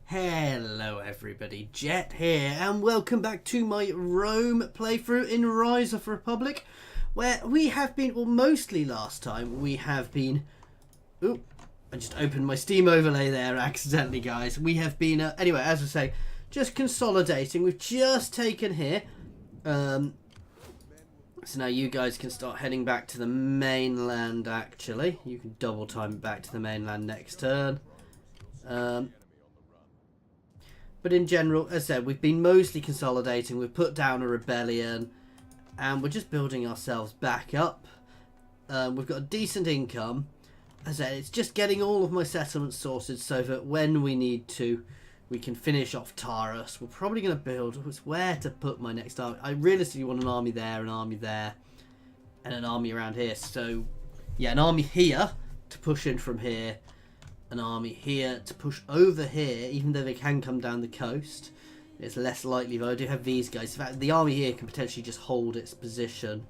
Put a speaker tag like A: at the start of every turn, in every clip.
A: Hello everybody, Jet here, and welcome back to my Rome playthrough in Rise of Republic, where we have been, well, mostly last time, we have been... Oop, I just opened my Steam overlay there accidentally, guys. We have been, anyway, as I say, just consolidating. We've just taken here. So now you guys can start heading back to the mainland, actually. You can double time it back to the mainland next turn. But in general, as I said, we've been mostly consolidating. We've put down a rebellion, and we're just building ourselves back up. We've got a decent income. As I said, it's just getting all of my settlements sorted so that when we need to, we can finish off Taurus. We're probably going to build where to put my next army. I realistically want an army there, and an army around here. So, yeah, an army here to push in from here. An army here to push over here, even though they can come down the coast. It's less likely, though. I do have these guys. In fact, the army here can potentially just hold its position.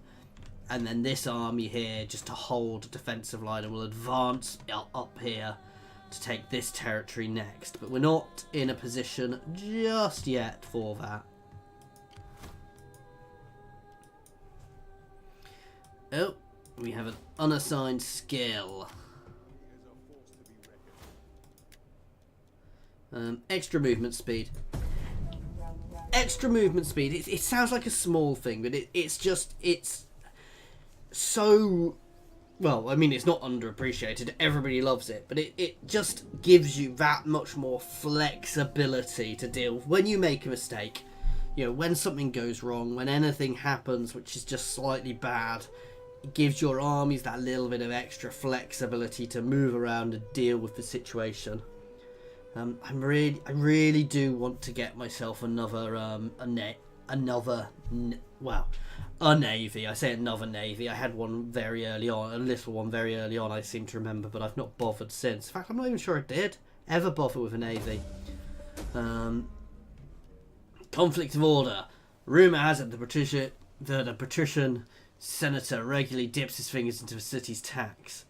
A: And then this army here just to hold a defensive line, and will advance up here to take this territory next. But we're not in a position just yet for that. Oh, we have an unassigned skill. Extra movement speed. Extra movement speed. It sounds like a small thing, but it's so... Well, I mean, it's not underappreciated. Everybody loves it. But it just gives you that much more flexibility to deal with when you make a mistake. You know, when something goes wrong, when anything happens which is just slightly bad, it gives your armies that little bit of extra flexibility to move around and deal with the situation. I really do want to get myself another a navy. I say another navy. I had one very early on, a little one very early on, I seem to remember, but I've not bothered since. In fact, I'm not even sure I did ever bother with a navy. Conflict of order. Rumor has it that a patrician senator regularly dips his fingers into the city's tax.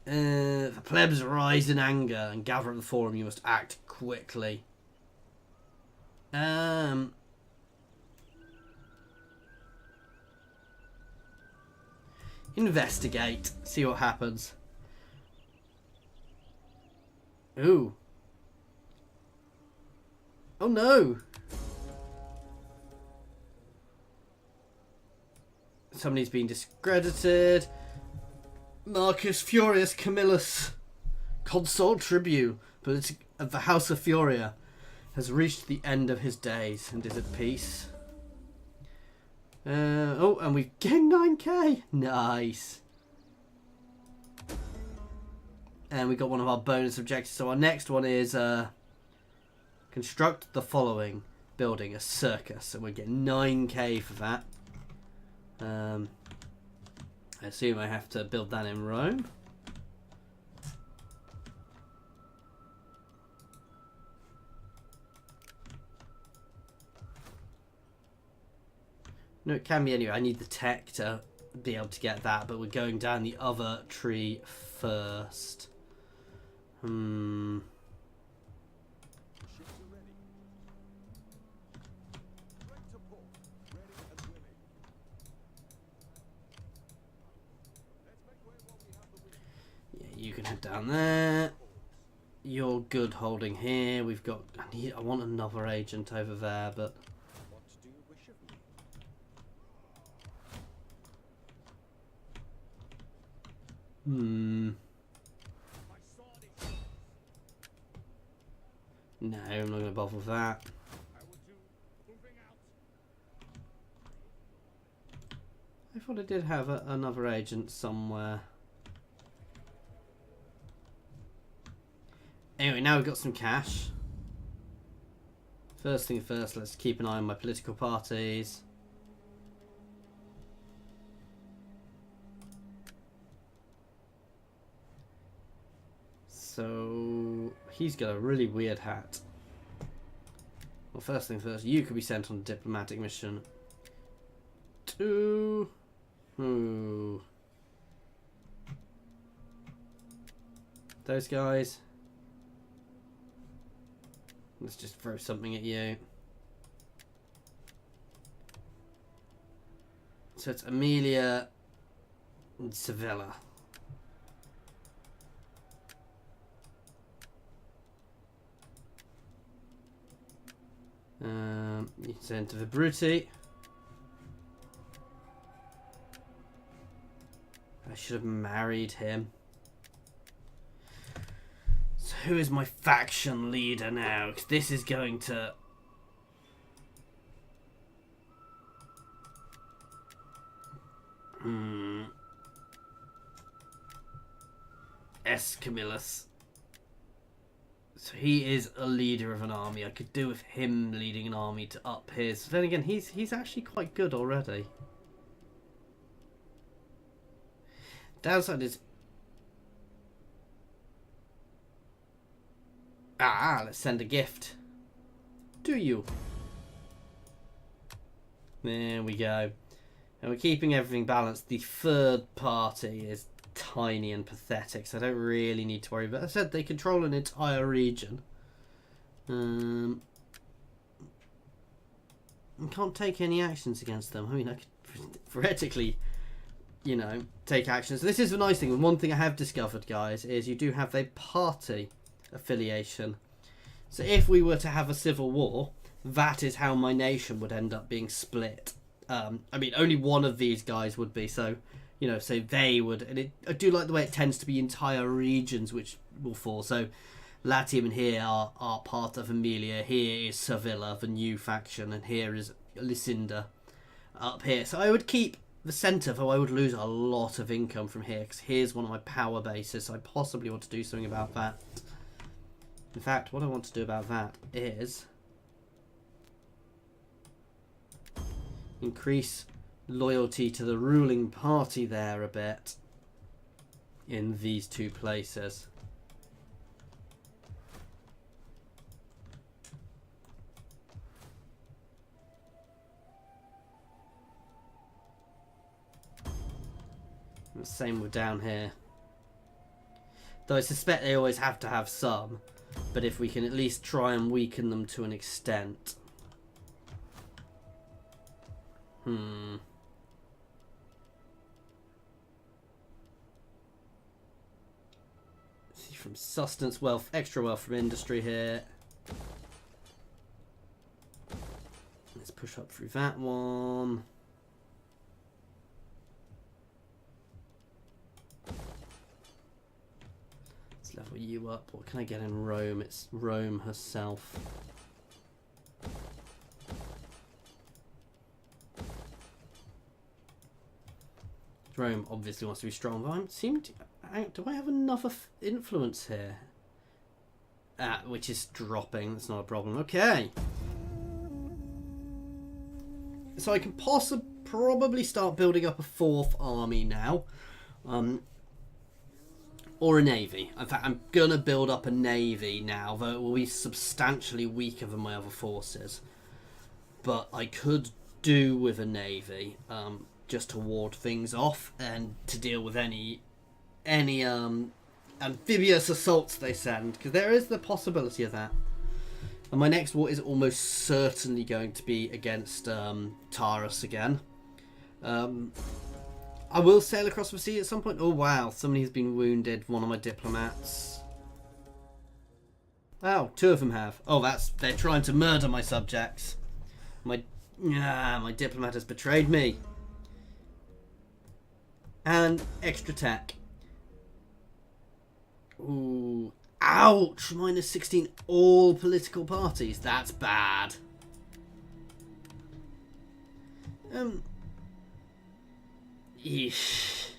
A: The plebs rise in anger and gather at the forum. You must act quickly. Investigate. See what happens. Ooh. Oh no. Somebody's been discredited. Marcus Furius Camillus, Consul Tribune of the House of Furia, has reached the end of his days and is at peace. Oh, and we've gained 9k. Nice. And we got one of our bonus objectives. So our next one is construct the following building, a circus, and we get 9k for that. I assume I have to build that in Rome. No, it can be anyway. I need the tech to be able to get that, but we're going down the other tree first. You can head down there. You're good holding here. We've got... I want another agent over there, but... No, I'm not going to bother with that. I thought I did have another agent somewhere. Anyway, now we've got some cash. First thing first, let's keep an eye on my political parties. So, he's got a really weird hat. Well, first thing first, you could be sent on a diplomatic mission to... Those guys. Let's just throw something at you. So it's Amelia and Sevilla. You can send to Vibruti. I should have married him. So who is my faction leader now? Because this is going to... Escamillus. So he is a leader of an army. I could do with him leading an army to up his. Then again, he's actually quite good already. Downside is... let's send a gift. To you. There we go. And we're keeping everything balanced. The third party is tiny and pathetic, so I don't really need to worry. But I said they control an entire region. I can't take any actions against them. I mean, I could theoretically, you know, take actions. This is the nice thing. And one thing I have discovered, guys, is you do have a party affiliation. So if we were to have a civil war, that is how my nation would end up being split. I mean, only one of these guys would be, so, you know, so they would, and I do like the way it tends to be entire regions which will fall. So Latium and here are part of Amelia, here is Sevilla, the new faction, and here is Lucinda up here. So I would keep the centre, though I would lose a lot of income from here, because here's one of my power bases, so I possibly want to do something about that. In fact, what I want to do about that is increase loyalty to the ruling party there a bit in these two places. And the same with down here. Though I suspect they always have to have some, but if we can at least try and weaken them to an extent. See, from sustenance, wealth, extra wealth from industry here. Let's push up through that one. Let's level you up. What can I get in Rome? It's Rome herself. Rome obviously wants to be strong, but do I have enough influence here? Which is dropping. That's not a problem. Okay. So I can probably start building up a fourth army now. Or a navy. In fact, I'm going to build up a navy now, though it will be substantially weaker than my other forces. But I could do with a navy. Just to ward things off and to deal with any amphibious assaults they send, because there is the possibility of that. And my next war is almost certainly going to be against Taurus again. I will sail across the sea at some point. Oh wow, somebody has been wounded, one of my diplomats. Oh, two of them have. Oh, they're trying to murder my subjects. My diplomat has betrayed me. And extra tech. Ooh. Ouch! Minus 16 all political parties. That's bad. Eesh.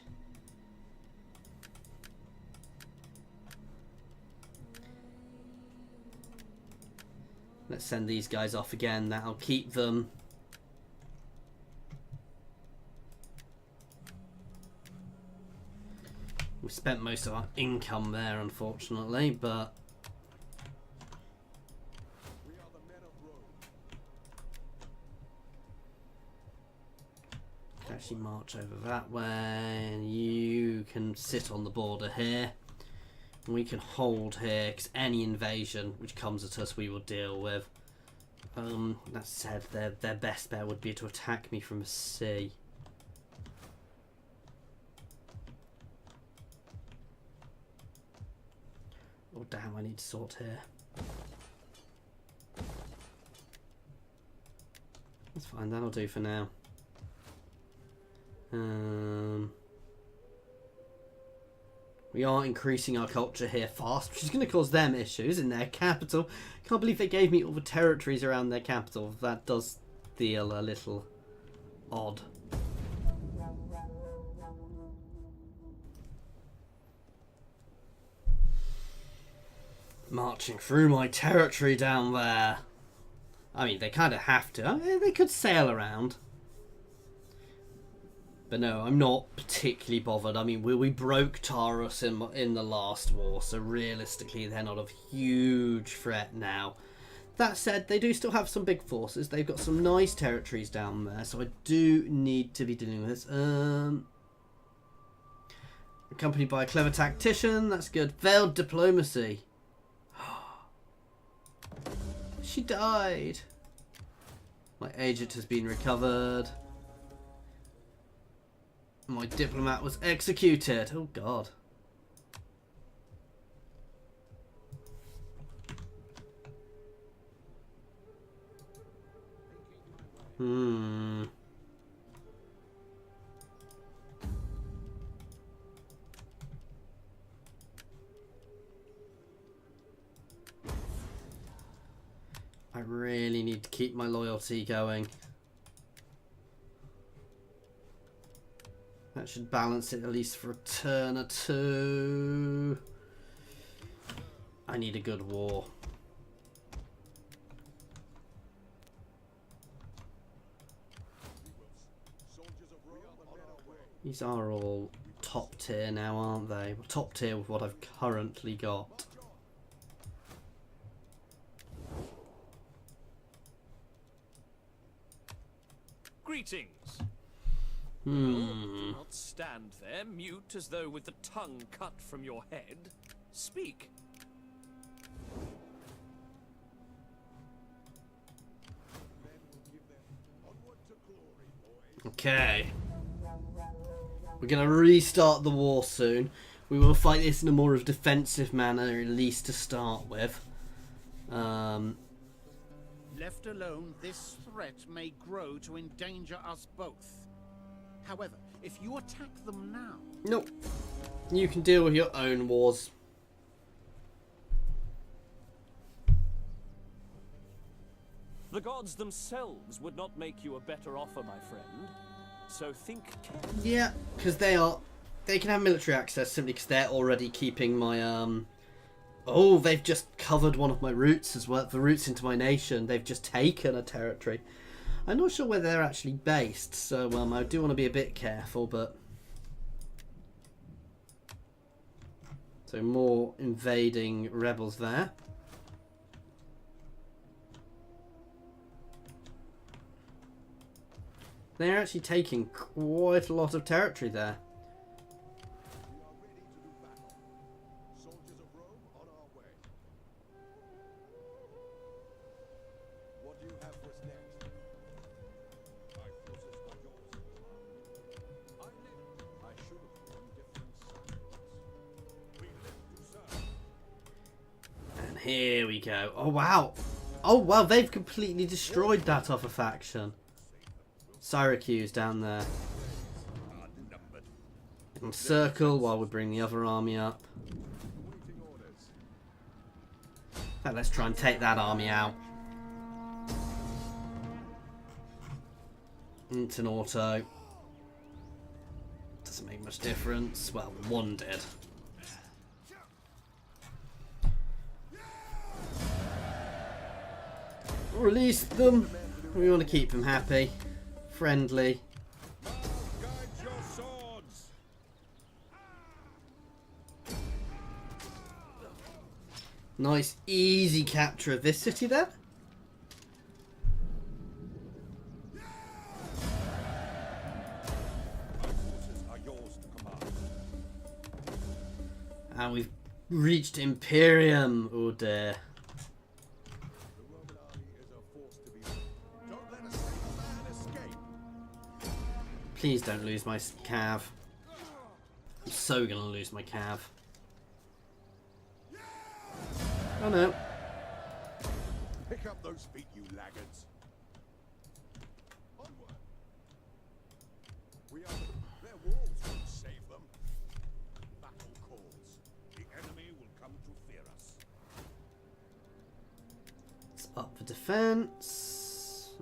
A: Let's send these guys off again. That'll keep them. We spent most of our income there, unfortunately, but actually march over that way, and you can sit on the border here. We can hold here, because any invasion which comes at us we will deal with. That said, their best bet would be to attack me from the sea. Oh damn, I need to sort here. That's fine, that'll do for now. We are increasing our culture here fast, which is going to cause them issues in their capital. Can't believe they gave me all the territories around their capital. That does feel a little odd. Marching through my territory down there. I mean, they kind of have to. I mean, they could sail around. But no, I'm not particularly bothered. I mean, we broke Taurus in the last war, so realistically they're not a huge threat now. That said, they do still have some big forces. They've got some nice territories down there, so I do need to be dealing with this. Accompanied by a clever tactician, that's good. Veiled diplomacy. She died. My agent has been recovered. My diplomat was executed. Oh god. I really need to keep my loyalty going. That should balance it at least for a turn or two. I need a good war. These are all top tier now, aren't they? Well, top tier with what I've currently got.
B: Greetings. Do not stand there, mute as though with the tongue cut from your head. Speak.
A: Okay. We're going to restart the war soon. We will fight this in a more of defensive manner, at least to start with.
C: Left alone, this threat may grow to endanger us both. However, if you attack them now...
A: Nope. You can deal with your own wars.
B: The gods themselves would not make you a better offer, my friend. So think carefully.
A: Yeah, because they can have military access simply because they're already keeping my Oh, they've just covered one of my routes as well. The routes into my nation. They've just taken a territory. I'm not sure where they're actually based, so I do want to be a bit careful, but... So more invading rebels there. They're actually taking quite a lot of territory there. Here we go. Oh wow. Oh wow, they've completely destroyed that other faction. Syracuse down there. Encircle while we bring the other army up. Now let's try and take that army out. It's an auto. Doesn't make much difference. Well, one did. Release them. We want to keep them happy, friendly. Nice, easy capture of this city there. And we've reached Imperium. Oh dear.
D: The Roman army is a force to be reckoned with. Don't let a single man escape.
A: Please don't lose my cav. I'm so gonna lose my cav. Oh no.
D: Pick up those feet, you laggards. Onward. We are. Their walls won't save them. Battle calls. The enemy will come to fear us.
A: It's up for defense.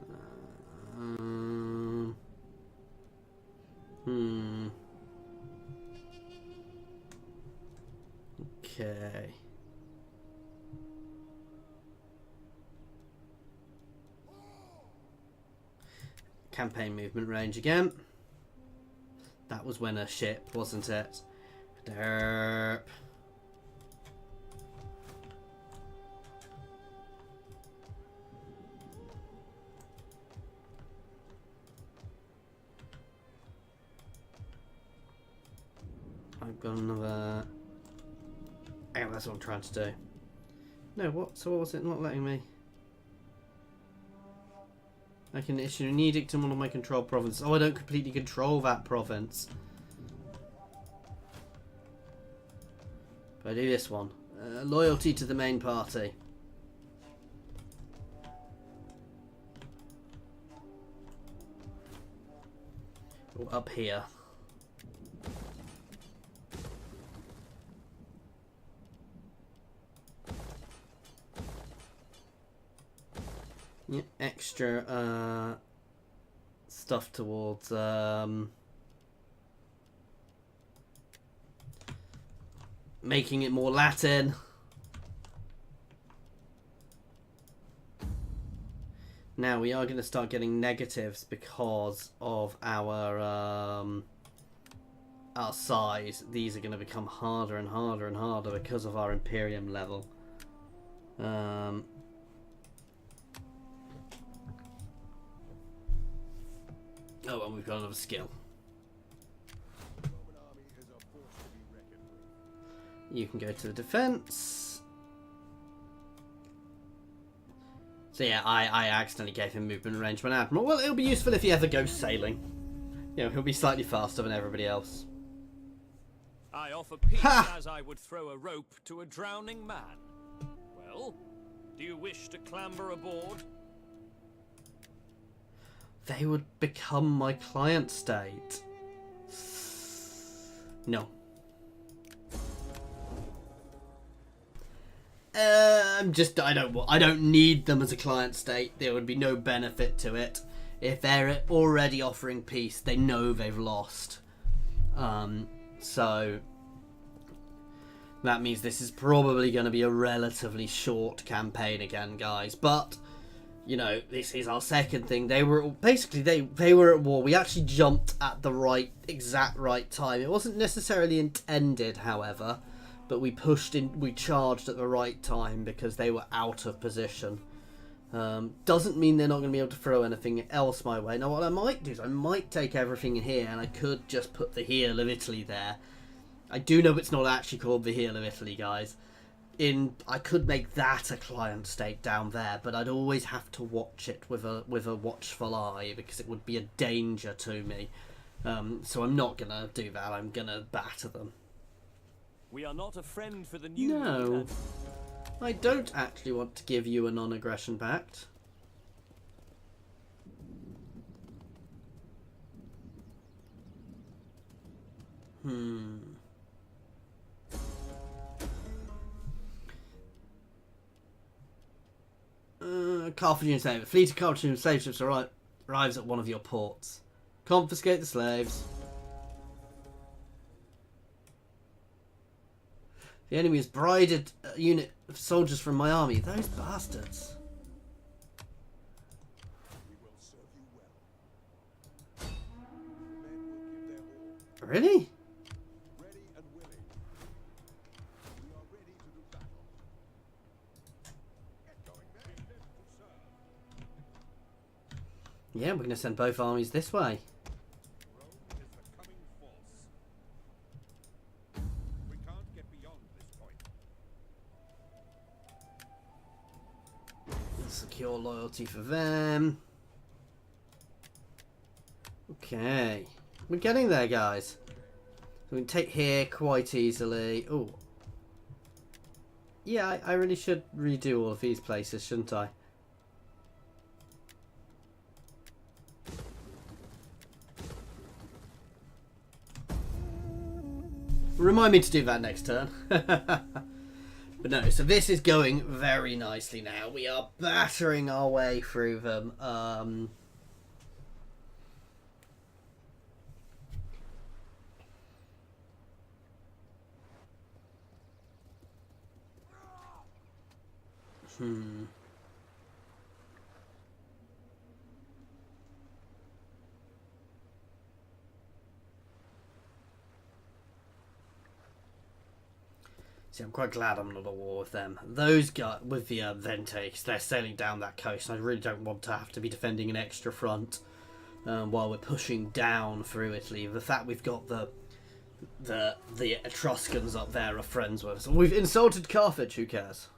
A: Okay. Campaign movement range again. That was when a ship, wasn't it? Derp. I've got another. Oh, that's what I'm trying to do. No, what? So what was it not letting me? I can issue an edict in one of my control provinces. Oh, I don't completely control that province. But I do this one. Loyalty to the main party. Oh, up here. Yeah, extra stuff towards making it more Latin. Now we are going to start getting negatives because of our size. These are going to become harder and harder and harder because of our Imperium level. Oh, and we've got another skill.
D: The Roman army is a force to be reckoned with.
A: You can go to the defense. So yeah, I accidentally gave him movement range when Admiral. Well, it'll be useful if he ever goes sailing. You know, he'll be slightly faster than everybody else.
B: I offer peace
A: Ha!
B: as I would throw a rope to a drowning man. Well, do you wish to clamber aboard?
A: They would become my client state. No. I don't need them as a client state. There would be no benefit to it. If they're already offering peace, they know they've lost. So that means this is probably going to be a relatively short campaign again, guys. But you know, this is our second thing. They were basically they were at war. We actually jumped at the exact right time. It wasn't necessarily intended, however, but we pushed in, we charged at the right time because they were out of position. Doesn't mean they're not going to be able to throw anything else my way. Now, what I might do is I might take everything in here, and I could just put the heel of Italy there. I do know it's not actually called the heel of Italy, guys. I could make that a client state down there, but I'd always have to watch it with a watchful eye because it would be a danger to me. So I'm not gonna do that. I'm gonna batter them.
B: We are not a friend for the new.
A: No, I don't actually want to give you a non-aggression pact. Carthaginian slave. A fleet of Carthaginian slave ships arrives at one of your ports. Confiscate the slaves. The enemy has brided a unit of soldiers from my army. Those bastards.
D: We will serve you well. Men will give their all.
A: Really?
D: Ready and willing. We are ready to do battle. Get going, men. Live to serve.
A: Yeah, we're going to send both armies this way.
D: Rome is the coming force. We can't get beyond this point.
A: Secure loyalty for them. Okay. We're getting there, guys. So we can take here quite easily. Oh. Yeah, I really should redo all of these places, shouldn't I? Remind me to do that next turn. But no, so this is going very nicely now. We are battering our way through them. See, I'm quite glad I'm not at war with them. Those guys with the Ventakes, they're sailing down that coast. And I really don't want to have to be defending an extra front while we're pushing down through Italy. The fact we've got the Etruscans up there are friends with us. We've insulted Carthage. Who cares?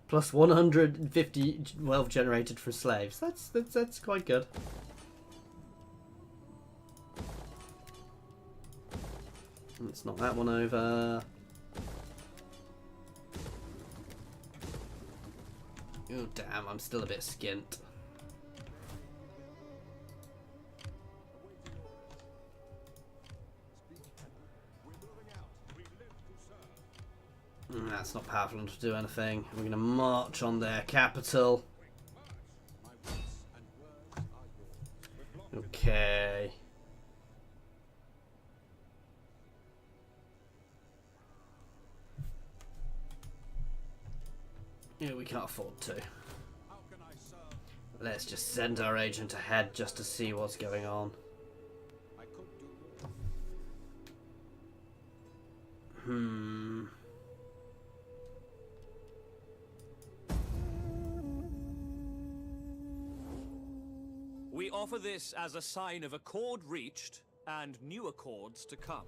A: Plus 150 wealth generated from slaves. That's quite good. Let's knock that one over. Oh damn, I'm still a bit skint. That's not powerful enough to do anything. We're going to march on their capital. Okay. Yeah, we can't afford to. Let's just send our agent ahead just to see what's going on.
B: We offer this as a sign of accord reached and new accords to come.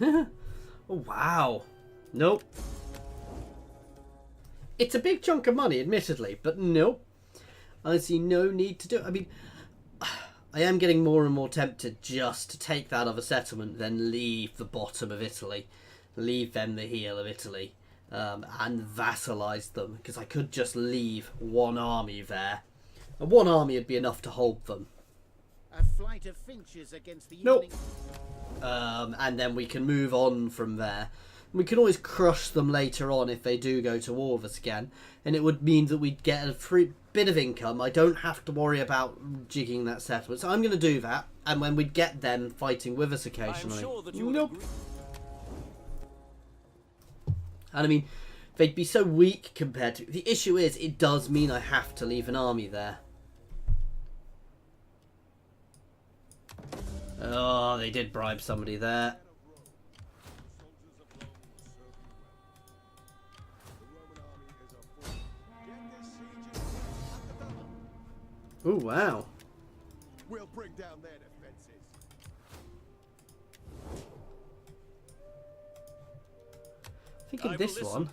A: Oh, wow. Nope. It's a big chunk of money, admittedly, but nope. I see no need to do it. I mean, I am getting more and more tempted just to take that other settlement, then leave the bottom of Italy. Leave them the heel of Italy. And vassalize them. Because I could just leave one army there. And one army would be enough to hold them.
C: A flight of finches against the
A: Nope.
C: evening.
A: And then we can move on from there. We can always crush them later on if they do go to war with us again. And it would mean that we'd get a free bit of income. I don't have to worry about jigging that settlement. So I'm going to do that. And when we get them fighting with us occasionally.
B: I'm sure that you would
A: Nope.
B: agree.
A: And I mean, they'd be so weak compared to... The issue is, it does mean I have to leave an army there. Oh, they did bribe somebody there. Oh, wow.
D: We'll bring down their defenses.
A: I think
B: I
A: in
B: will
A: this
B: listen.
A: one...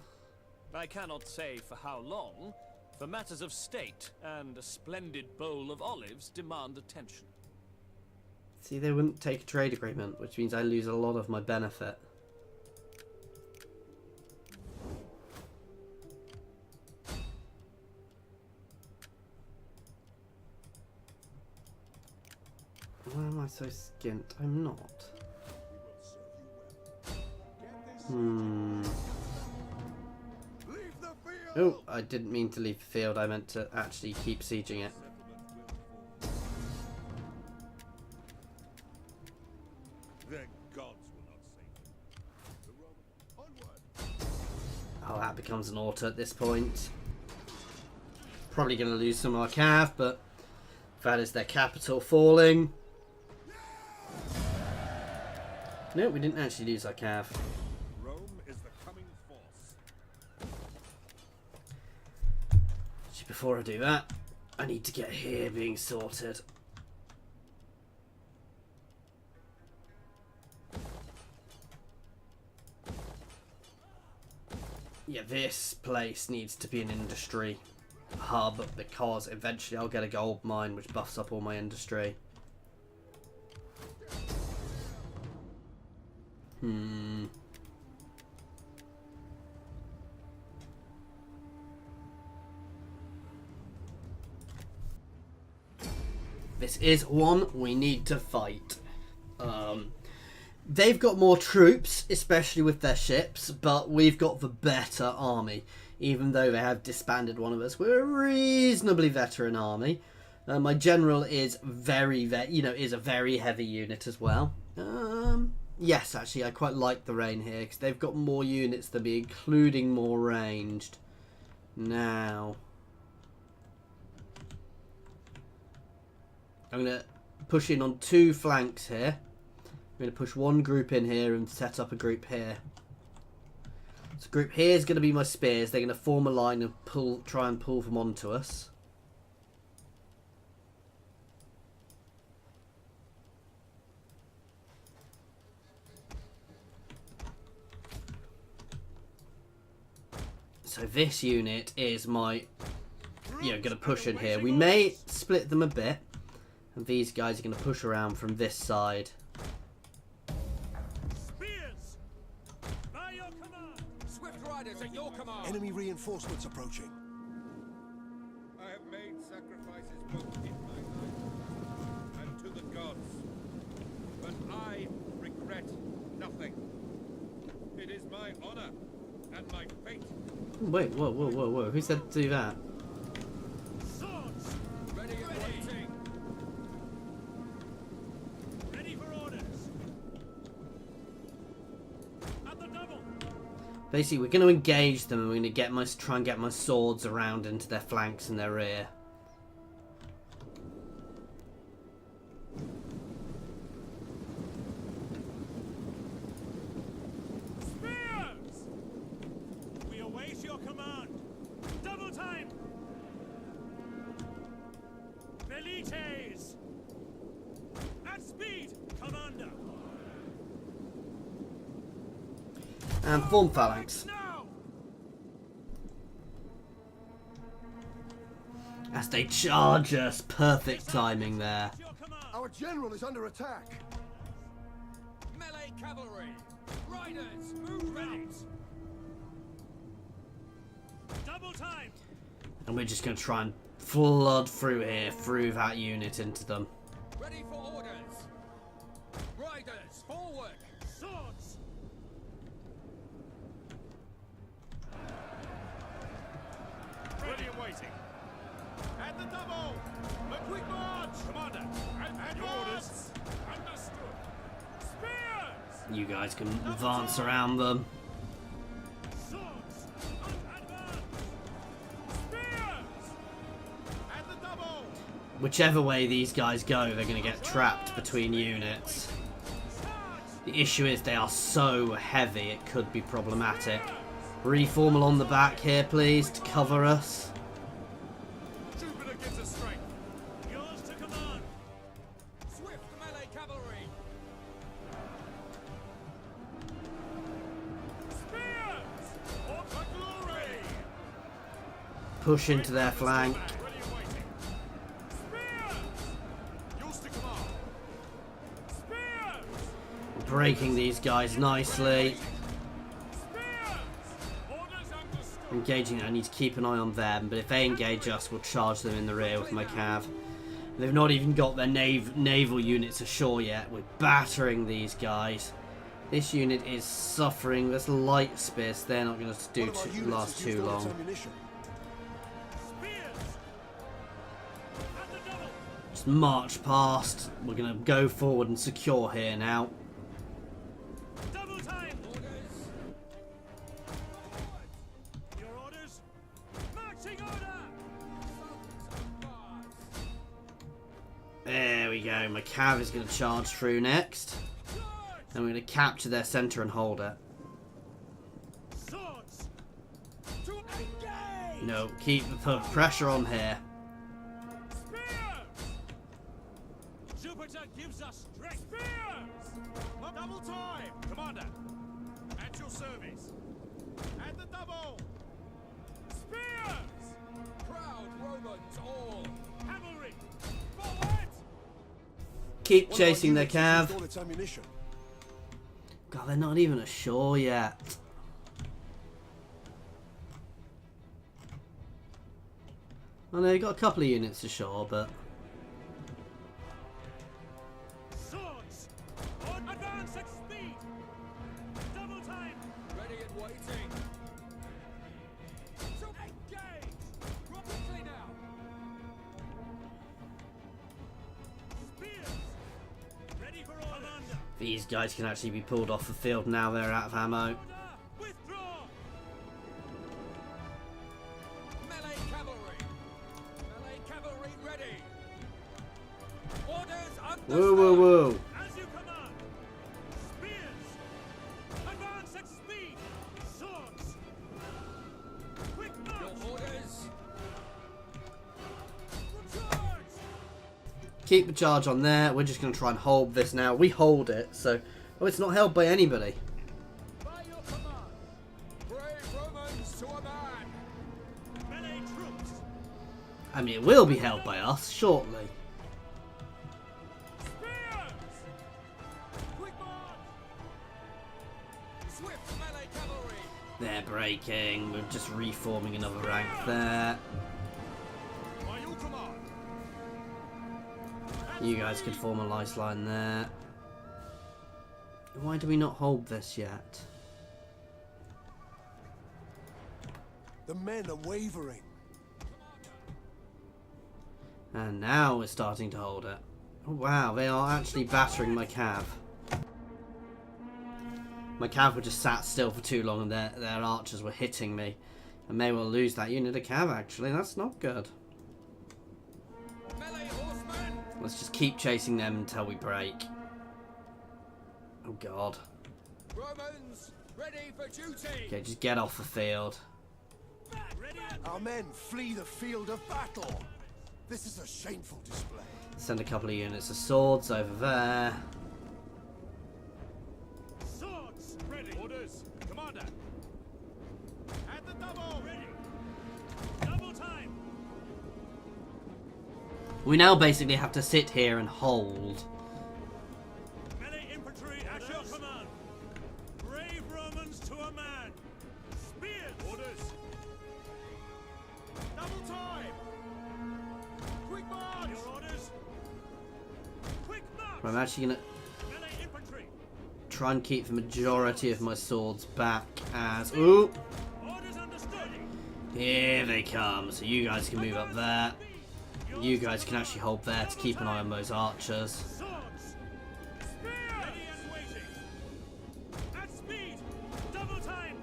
B: I cannot say for how long. For matters of state and a splendid bowl of olives demand attention.
A: See, they wouldn't take a trade agreement, which means I lose a lot of my benefit. Why am I so skint? I'm not.
D: Leave the field.
A: Oh, I didn't mean to leave the field. I meant to actually keep sieging it.
D: Their gods will not save them. The Roman onward.
A: Oh, that becomes an auto at this point. Probably going to lose some of our cav, but that is their capital falling. No, we didn't actually lose our cav.
D: Rome is the coming force.
A: Actually, before I do that, I need to get here being sorted. Yeah, this place needs to be an industry hub because eventually I'll get a gold mine which buffs up all my industry. This is one we need to fight. They've got more troops, especially with their ships, but we've got the better army. Even though they have disbanded one of us, we're a reasonably veteran army. My general is is a very heavy unit as well. Yes, actually, I quite like the rain here because they've got more units than me, including more ranged. Now, I'm going to push in on 2 flanks here. I'm going to push one group in here and set up a group here. So group here is going to be my spears. They're going to form a line and try and pull them onto us. So this unit is my, going to push in here. We may split them a bit, and these guys are going to push around from this side.
B: Spears! By your command!
E: Swift riders at your command!
D: Enemy reinforcements approaching.
F: I have made sacrifices both in my life and to the gods, but I regret nothing. It is my honor and my fate.
A: Wait, whoa. Who said to do that?
B: Swords!
E: Ready and waiting!
B: Ready for orders! At the double!
A: Basically, we're going to engage them and we're going to try and get my swords around into their flanks and their rear.
B: Spears! We await your command! Double time! Velites! At speed, Commander!
A: And form phalanx.
B: Now!
A: As they charge us. Perfect timing there.
B: Your command!
D: Our general is under attack.
E: Melee cavalry! Riders, move out!
B: Double time!
A: And we're just going to try and flood through here, through that unit into them.
E: Ready for orders! Riders, forward!
B: Swords! Ready and waiting. At the double! A quick march! Commander! At your orders! Understood! Spears!
A: You guys can advance around them.
B: Swords! Advance! Spears! At the double!
A: Whichever way these guys go, they're going to get trapped between units. The issue is they are so heavy, it could be problematic. Reform along the back here, please, to cover us.
B: Jupiter gives us strength. Yours to command.
E: Swift melee cavalry!
B: Spears! For glory!
A: Push into their flank.
B: Ready and waiting. Spears! Yours to command. Spears!
A: Breaking these guys nicely.
B: Spears! Orders understood.
A: Engaging, I need to keep an eye on them, but if they engage us, we'll charge them in the rear with my cav. They've not even got their naval units ashore yet. We're battering these guys. This unit is suffering. There's light spears. They're not going to last too long.
B: Spears! At the double!
A: Just march past. We're going to go forward and secure here now.
B: Double time!
E: Orders!
B: Your orders? Marching order!
A: There we go. My cav is going to charge through next. And we're going to capture their centre and hold it.
B: Swords! To engage!
A: No, keep the pressure on here.
B: Spears! Jupiter gives us strength! Spears! Double time! Commander! At your service! At the double! Spears!
E: Proud
A: Keep
D: One of our
A: chasing their
D: units has
A: cav.
D: used all its ammunition.
A: God, they're not even ashore yet. I know, they've got a couple of units ashore, but...
B: Swords! On advance at speed! Double time!
E: Ready and waiting. So engage! Quickly now!
B: Spears! Ready for order! Commander!
A: These guys can actually be pulled off the field now they're out of ammo.
B: Order! Withdraw!
E: Melee cavalry! Melee cavalry ready! Orders understood!
A: Whoa, whoa, whoa.
B: As you command! Spears! Advance at speed! Swords! Quick march!
E: Your orders!
B: Charge!
A: Keep the charge on there. We're just going to try and hold this now. We hold it, so... Oh, it's not held by anybody.
E: By your command! Brave Romans to a man!
B: Melee troops!
A: I mean, it will be held by us shortly.
B: Spears!
E: Quick march! Swift melee cavalry!
A: They're breaking. We're just reforming another rank there.
B: By your command!
A: You guys could form a lifeline there. Why do we not hold this yet?
D: The men are wavering.
A: And now we're starting to hold it. Oh, wow, they are actually battering my cav. My cav were just sat still for too long and their archers were hitting me. I may well lose that unit of cav actually, that's not good.
E: Melee horsemen!
A: Let's just keep chasing them until we break. Oh god.
E: Romans, ready for duty!
A: Okay, just get off the field.
B: Ready!
D: Our men flee the field of battle. This is a shameful display.
A: Send a couple of units of swords over there.
B: Swords! Ready! Orders! Commander! At the double! Ready! Double time!
A: We now basically have to sit here and hold.
B: Melee infantry at your command! Brave Romans to a man! Spears! Orders! Double time! Quick march! Your orders! Quick march!
A: I'm actually going to
B: Melee infantry!
A: try and keep the majority of my swords back as... Ooh!
B: Orders understood!
A: Here they come. So you guys can move up there. You guys can actually hold there to keep an eye on those archers.
B: Swords! Spears! Ready and waiting! At speed! Double time!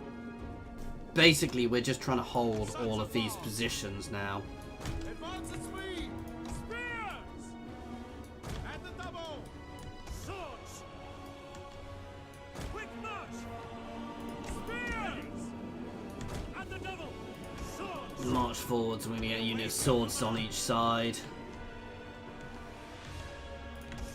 A: Basically, we're just trying to hold all of these positions now.
B: Advance at speed! Spears! At the double! Swords! Quick march! Spears! At the double! Swords!
A: March forwards, and we're going to get a unit of swords on each side.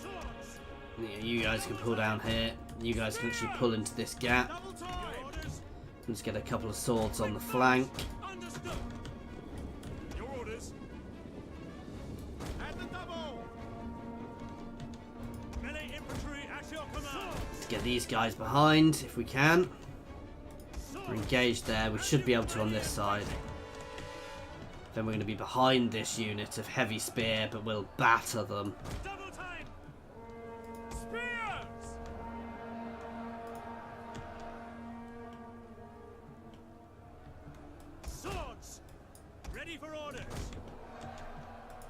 B: Swords!
A: Yeah, you guys can pull down here. You guys can actually pull into this gap.
B: Double time! Orders!
A: Let's get a couple of swords on the flank.
B: Understood! Your orders! At the double! Melee infantry at your command!
A: Let's get these guys behind if we can. We're engaged there. We should be able to on this side. Then we're going to be behind this unit of heavy spear, but we'll batter them.
B: Double time! Spears! Swords! Ready for orders!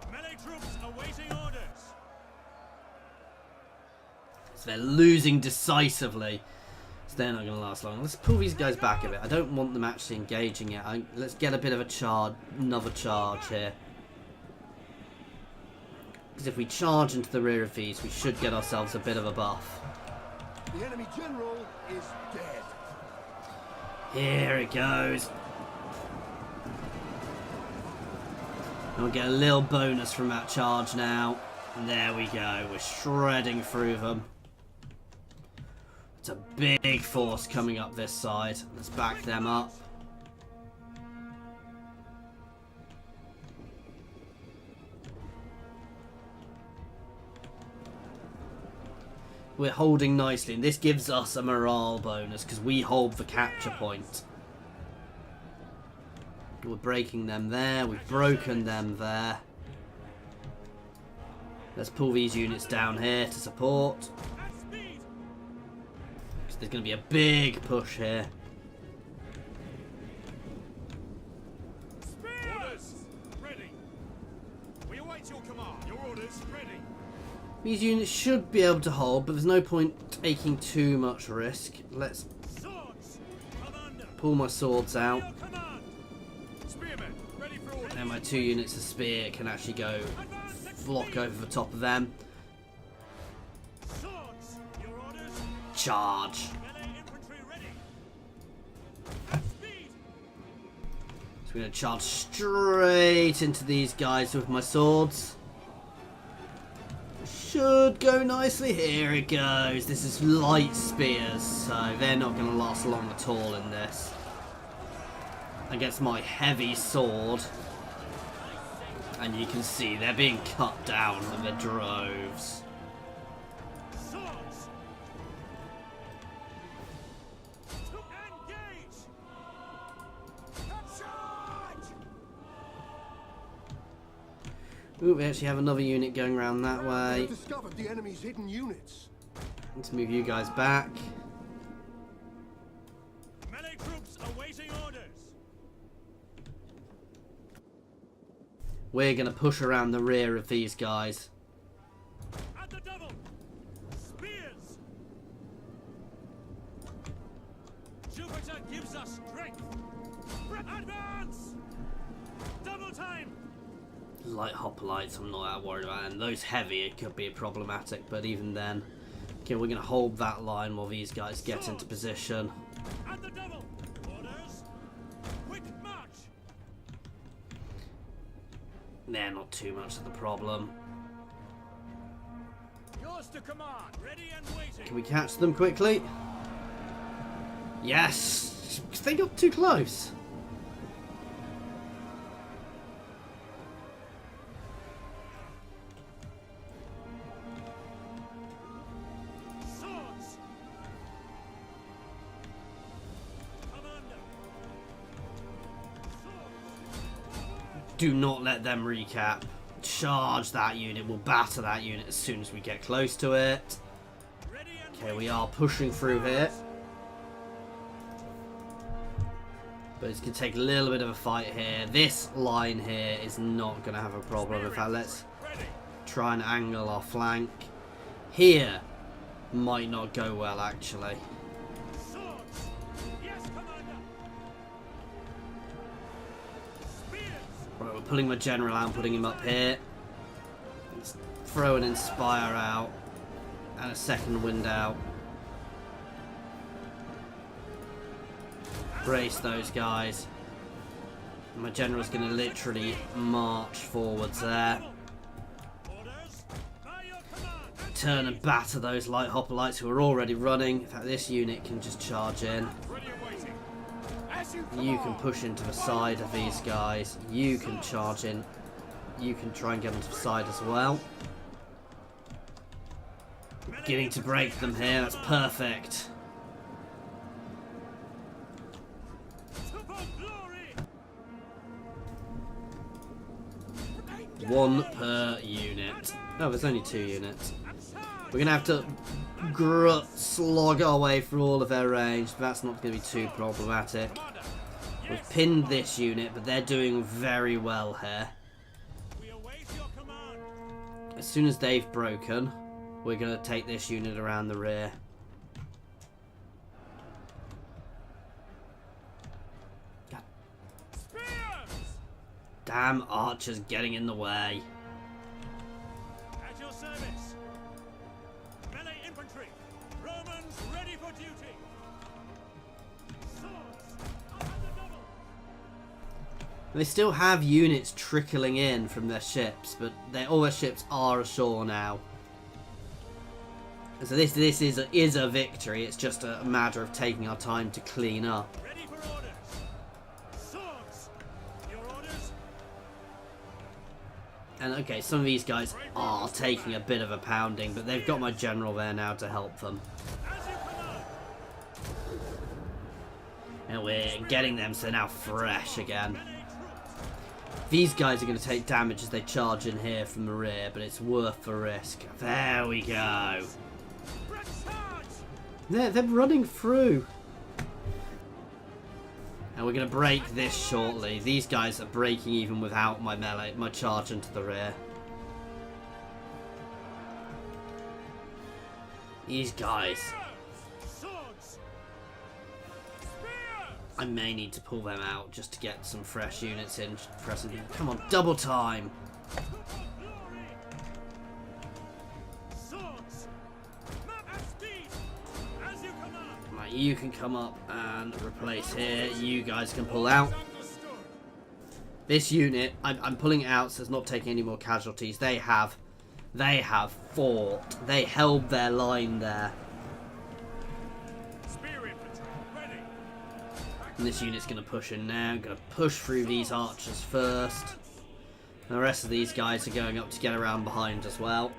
B: Melee troops awaiting orders!
A: So they're losing decisively. So they're not going to last long. Let's pull these guys back a bit. I don't want them actually engaging yet. Let's get a bit of a charge, another charge here. Because if we charge into the rear of these, we should get ourselves a bit of a buff.
D: The enemy general is dead.
A: Here it goes. And we'll get a little bonus from that charge now. And there we go. We're shredding through them. It's a big force coming up this side. Let's back them up. we're holding nicely, and this gives us a morale bonus because we hold the capture point. We're breaking them there. We've broken them there. Let's pull these units down here to support. So there's going to be a big push here.
E: Orders ready. We await your command. Your orders ready.
A: These units should be able to hold, but there's no point taking too much risk. Let's
E: Swords. Commander.
A: pull my swords out.
E: Your command. Spearmen ready for orders.
A: And my 2 units of spear can actually go flock over the top of them.
E: Swords. Your orders.
A: Charge.
E: Melee infantry ready. At speed.
A: So we're going to charge straight into these guys with my swords. Should go nicely. Here it goes. This is light spears, so they're not going to last long at all in this. Against my heavy sword. And you can see they're being cut down in the droves.
E: Swords. To engage. Charge.
A: Ooh, we actually have another unit going around that way.
D: We've discovered the enemy's hidden units.
A: Let's move you guys back.
E: Melee troops awaiting orders.
A: We're going to push around the rear of these guys.
E: At the double. Spears. Jupiter gives us strength. Advance. Double time.
A: Light hoplites, I'm not that worried about, and those heavy, it could be problematic, but even then. Okay, we're going to hold that line while these guys get into position.
E: At the double. Orders. Quick march.
A: They're not too much of the problem.
E: Yours to command. Ready and waiting.
A: Can we catch them quickly? Yes! They got too close.
E: Swords. Commander. Swords.
A: Do not let them recap. Charge that unit. We'll batter that unit as soon as we get close to it.
E: Ready and
A: Okay, we are pushing through here. But it's going to take a little bit of a fight here. This line here is not going to have a problem. In fact, let's
E: ready.
A: try and angle our flank. Here might not go well, actually.
E: Swords. Yes, commander. Spears.
A: Right, we're pulling my general out and putting him up here. Let's throw an inspire out and a second wind out. Brace those guys. My general's going to literally march forwards there.
E: Orders. By your command.
A: Turn and batter those light hoplites who are already running. In fact, this unit can just charge in.
E: Ready and waiting. As you
A: You can push into the side of these guys. You can charge in. You can try and get into the side as well. Beginning to break them here. That's perfect.
E: glory.
A: One per unit. Oh, there's only 2 units. We're going to have to slog our way through all of their range, but that's not going to be too problematic. We've pinned this unit, but they're doing very well here.
E: We await your command.
A: As soon as they've broken, we're going to take this unit around the rear. God
E: Spears.
A: damn archers getting in the way.
E: At your service. Melee infantry. Romans ready for duty. Swords. Up at the double.
A: They still have units trickling in from their ships, but all their ships are ashore now. So this is a victory. It's just a matter of taking our time to clean up.
E: Ready for orders. Swords. Your orders.
A: And okay, some of these guys are taking a bit of a pounding, but they've got my general there now to help them. And we're getting them, so they're now fresh again. These guys are going to take damage as they charge in here from the rear, but it's worth the risk. There we go. They're running through. And we're going to break this shortly. These guys are breaking even without my melee, my charge into the rear. These guys. I may need to pull them out just to get some fresh units in. Come on, double time. Right, you can come up and replace here. You guys can pull out. This unit, I'm pulling it out so it's not taking any more casualties. They have fought. They held their line there. And this unit's going to push in now. Going to push through these archers first. And the rest of these guys are going up to get around behind as well.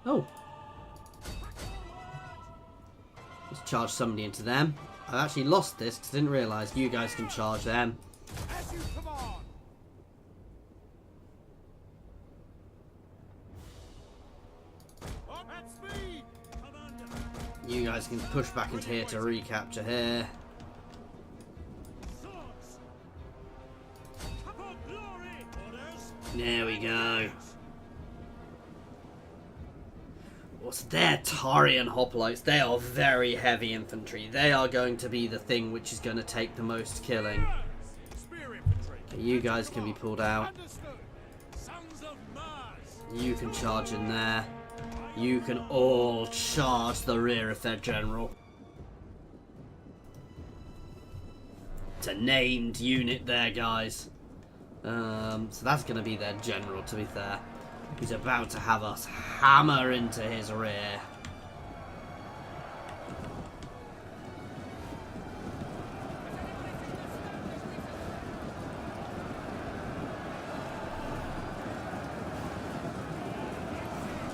A: Oh. Let's charge somebody into them. I've actually lost this because I didn't realise you guys can charge them. You guys can push back into here to recapture here. There we go. What's their Tarian hoplites? They are very heavy infantry. They are going to be the thing which is going to take the most killing. Okay, you guys can be pulled out. You can charge in there. You can all charge the rear of their general. It's a named unit there, guys. So that's going to be their general, to be fair. He's about to have us hammer into his rear.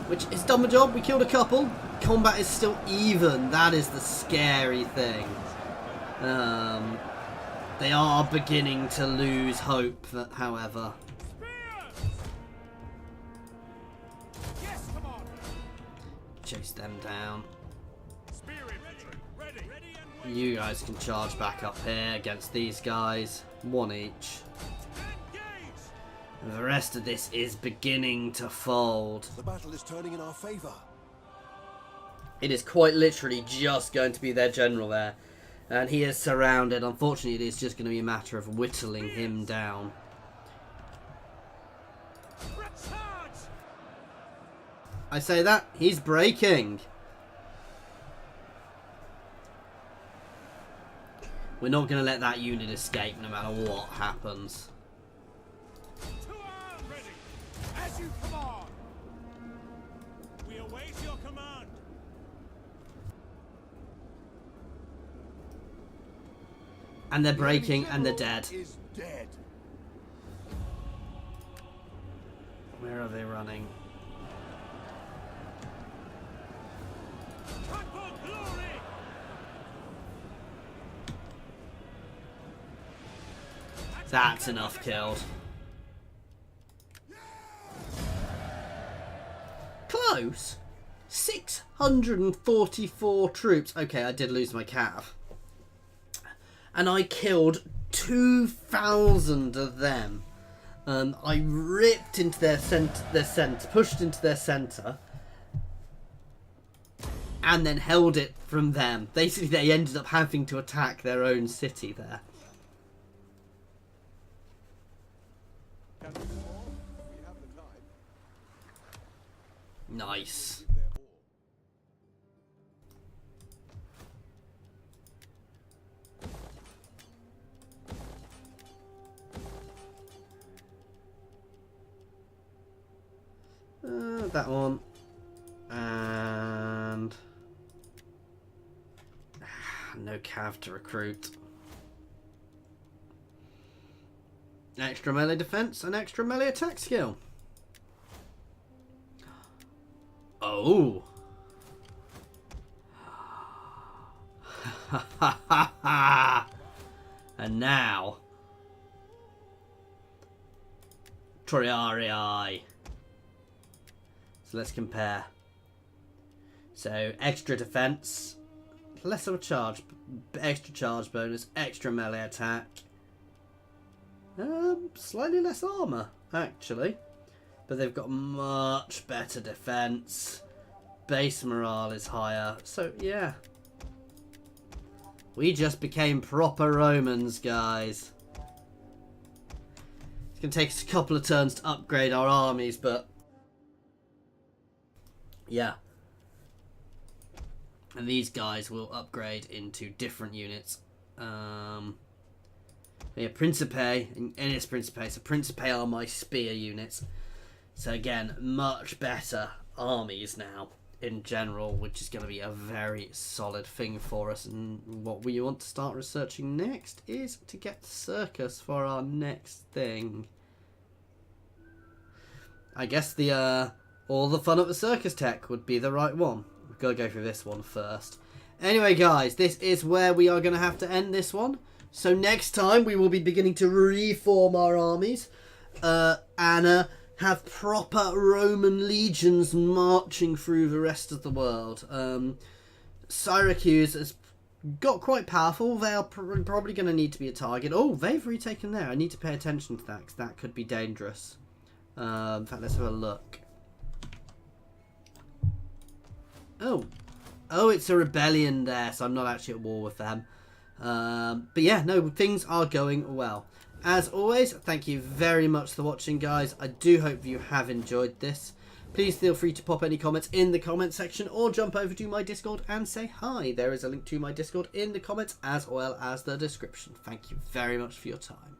A: Which has done the job. We killed a couple. Combat is still even. That is the scary thing. They are beginning to lose hope, however. Chase them down. You guys can charge back up here against these guys. One each. The rest of this is beginning to fold.
D: The battle is turning in our favour.
A: It is quite literally just going to be their general there. And he is surrounded. Unfortunately, it is just going to be a matter of whittling him down. I say that, he's breaking. We're not going to let that unit escape no matter what happens.
E: As you command. We await your command.
A: And they're breaking and they're dead.
D: Is dead.
A: Where are they running? That's enough killed. Close. 644 troops. Okay, I did lose my cav. And I killed 2,000 of them. I ripped into their center, pushed into their center, and then held it from them. Basically, they ended up having to attack their own city there. Nice. That one. And no cav to recruit. Extra melee defense and extra melee attack skill. Oh. And now. Triarii. So let's compare. So extra defense, less of a charge, extra charge bonus, extra melee attack. Slightly less armor actually, but they've got much better defense. Base morale is higher, so yeah. We just became proper Romans, guys. It's going to take us a couple of turns to upgrade our armies, but yeah. And these guys will upgrade into different units. Yeah, Principe and Ennis Principe. So Principe are my spear units. So again, much better armies now in general, which is going to be a very solid thing for us. And what we want to start researching next is to get the circus for our next thing. I guess the all the fun at the circus tech would be the right one. We've got to go through this one first. Anyway, guys, this is where we are going to have to end this one. So next time we will be beginning to reform our armies and have proper Roman legions marching through the rest of the world. Syracuse has got quite powerful. They are probably going to need to be a target. Oh, they've retaken there. I need to pay attention to that because that could be dangerous. In fact, let's have a look. Oh, it's a rebellion there, so I'm not actually at war with them. But yeah, no, things are going well. As always, thank you very much for watching, guys. I do hope you have enjoyed this. Please feel free to pop any comments in the comment section or jump over to my Discord and say hi. There is a link to my Discord in the comments as well as the description. Thank you very much for your time.